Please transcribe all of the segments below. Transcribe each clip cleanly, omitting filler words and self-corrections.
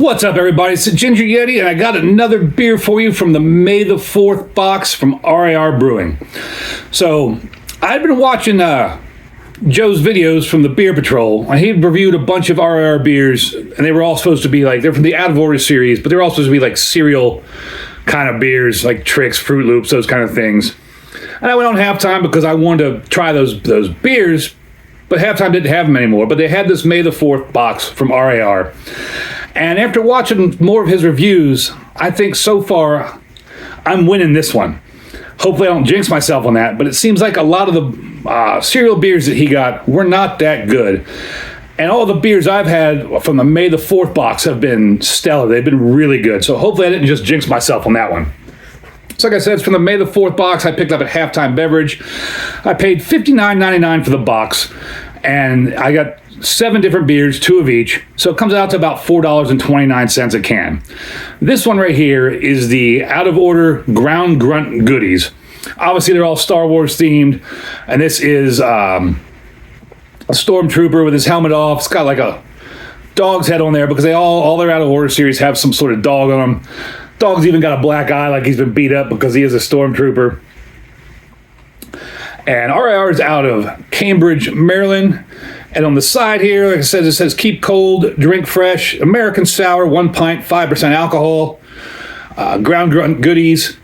What's up, everybody? It's the Ginger Yeti, and I got another beer for you from the May the 4th box from RaR Brewing. So, I've been watching Joe's videos from the Beer Patrol, and he reviewed a bunch of RaR beers, and they were all supposed to be like, they're from the Out of Order series, but they're all supposed to be like cereal kind of beers, like Trix, Fruit Loops, those kind of things. And I went on halftime because I wanted to try those beers, but halftime didn't have them anymore. But they had this May the 4th box from RaR. And after watching more of his reviews, I think so far I'm winning this one. Hopefully I don't jinx myself on that, but it seems like a lot of the cereal beers that he got were not that good. And all the beers I've had from the May the 4th box have been stellar. They've been really good. So hopefully I didn't just jinx myself on that one. So like I said, it's from the May the 4th box I picked up at Halftime Beverage. I paid $59.99 for the box, and I got 7 different beers, 2 of each, so it comes out to about $4.29 a can. This one right here is the Out of Order Ground Grunt Goodies. Obviously, they're all Star Wars themed, and this is a stormtrooper with his helmet off. It's got like a dog's head on there because they all their Out of Order series have some sort of dog on them. Dog's even got a black eye like he's been beat up because he is a stormtrooper. And RaR is out of Cambridge, Maryland. And on the side here, like I said, it says keep cold, drink fresh, American sour, 1 pint, 5% alcohol, ground grunt goodies.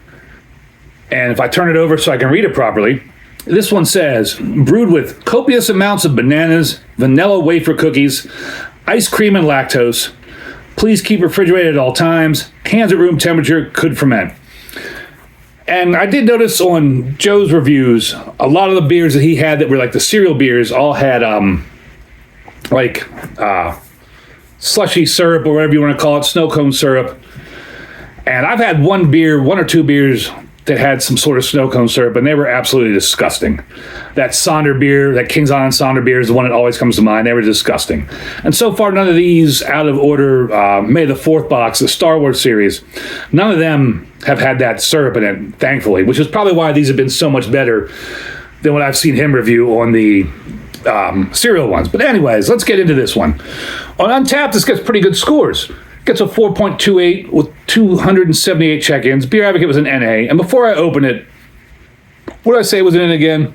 And if I turn it over so I can read it properly, this one says, brewed with copious amounts of bananas, vanilla wafer cookies, ice cream and lactose. Please keep refrigerated at all times. Cans at room temperature, could ferment. And I did notice on Joe's reviews, a lot of the beers that he had that were like the cereal beers all had slushy syrup or whatever you want to call it, snow cone syrup. And I've had one or two beers that had some sort of snow cone syrup, and they were absolutely disgusting. That Sonder beer, that King's Island Sonder beer is the one that always comes to mind. They were disgusting. And so far, none of these Out of Order May the 4th box, the Star Wars series, none of them have had that syrup in it, thankfully, which is probably why these have been so much better than what I've seen him review on the cereal ones. But anyways, let's get into this one. On Untapped, this gets pretty good scores. Gets a 4.28 with 278 check-ins. Beer Advocate was an NA. And before I open it, what did I say was in it again?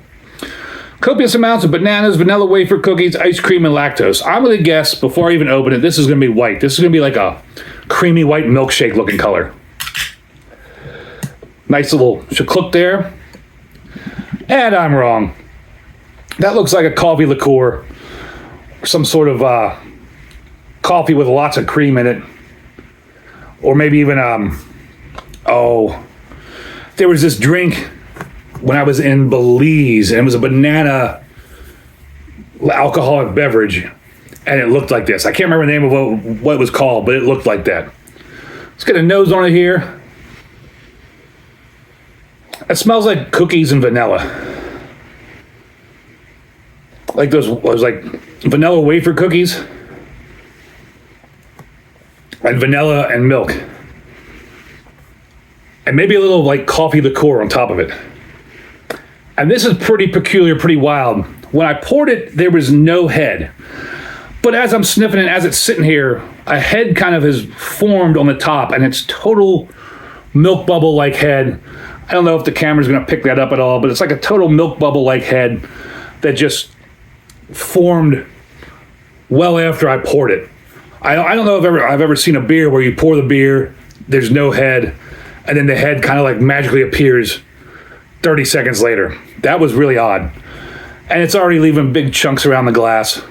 Copious amounts of bananas, vanilla wafer cookies, ice cream, and lactose. I'm going to guess, before I even open it, this is going to be white. This is going to be like a creamy white milkshake looking color. Nice little chaklook there. And I'm wrong. That looks like a coffee liqueur. Some sort of coffee with lots of cream in it. Or maybe even, there was this drink when I was in Belize, and it was a banana alcoholic beverage, and it looked like this. I can't remember the name of what it was called, but it looked like that. Let's get a nose on it here. It smells like cookies and vanilla. Like those like vanilla wafer cookies. And vanilla and milk. And maybe a little like coffee liqueur on top of it. And this is pretty peculiar, pretty wild. When I poured it, there was no head. But as I'm sniffing it, as it's sitting here, a head kind of has formed on the top, and it's total milk bubble-like head. I don't know if the camera's gonna pick that up at all, but it's like a total milk bubble-like head that just formed well after I poured it. I don't know if I've ever seen a beer where you pour the beer, there's no head, and then the head kind of like magically appears 30 seconds later. That was really odd. And it's already leaving big chunks around the glass.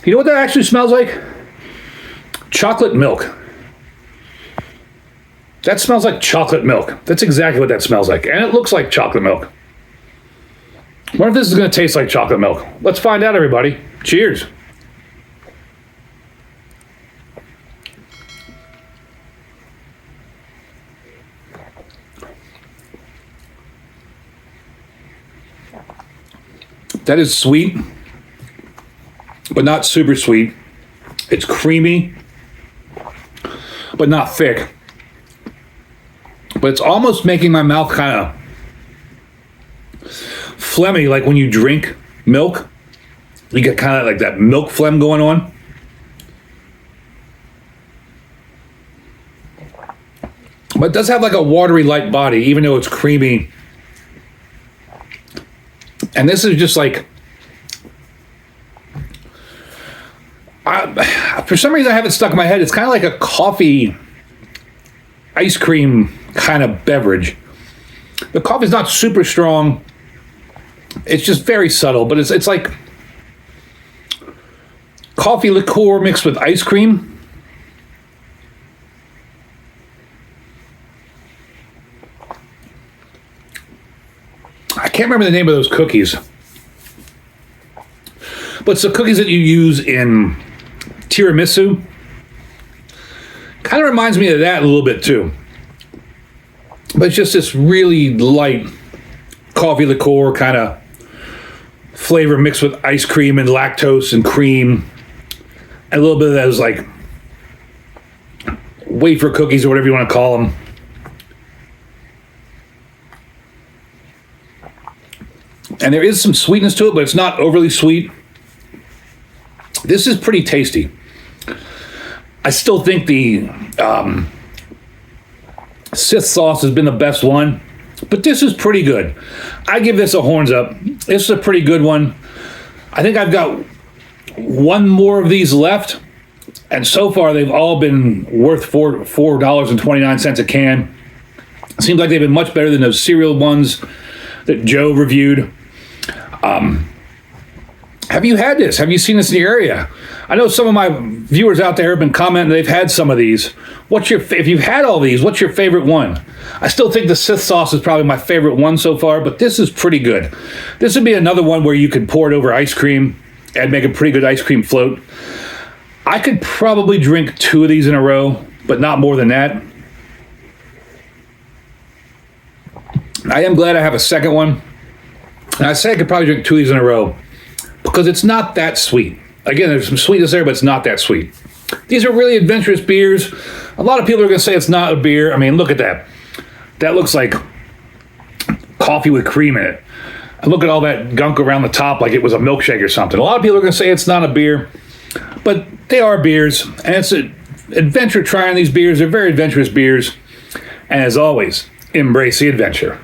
You know what that actually smells like? Chocolate milk. That smells like chocolate milk. That's exactly what that smells like. And it looks like chocolate milk. I wonder if this is going to taste like chocolate milk. Let's find out, everybody. Cheers. That is sweet, but not super sweet. It's creamy, but not thick. But it's almost making my mouth kind of phlegmy, like when you drink milk. You get kind of like that milk phlegm going on. But it does have like a watery light body, even though it's creamy. And this is just like, for some reason I have it stuck in my head. It's kind of like a coffee ice cream kind of beverage. The coffee's not super strong. It's just very subtle, but it's like coffee liqueur mixed with ice cream. I can't remember the name of those cookies, but it's the cookies that you use in tiramisu. Kind of reminds me of that a little bit too. But it's just this really light coffee liqueur kind of flavor mixed with ice cream and lactose and cream. And a little bit of those like wafer cookies or whatever you want to call them. And there is some sweetness to it, but it's not overly sweet. This is pretty tasty. I still think the Sith sauce has been the best one, but this is pretty good. I give this a horns up. This is a pretty good one. I think I've got one more of these left, and so far they've all been worth $4.29 a can. Seems like they've been much better than those cereal ones that Joe reviewed. Have you had this? Have you seen this in your area? I know some of my viewers out there have been commenting they've had some of these. If you've had all these, what's your favorite one? I still think the Sith sauce is probably my favorite one so far, but this is pretty good. This would be another one where you could pour it over ice cream and make a pretty good ice cream float. I could probably drink 2 of these in a row, but not more than that. I am glad I have a second one. And I say I could probably drink 2 of these in a row because it's not that sweet. Again, there's some sweetness there, but it's not that sweet. These are really adventurous beers. A lot of people are going to say it's not a beer. I mean, look at that. That looks like coffee with cream in it. And look at all that gunk around the top like it was a milkshake or something. A lot of people are going to say it's not a beer, but they are beers. And it's an adventure trying these beers. They're very adventurous beers. And as always, embrace the adventure.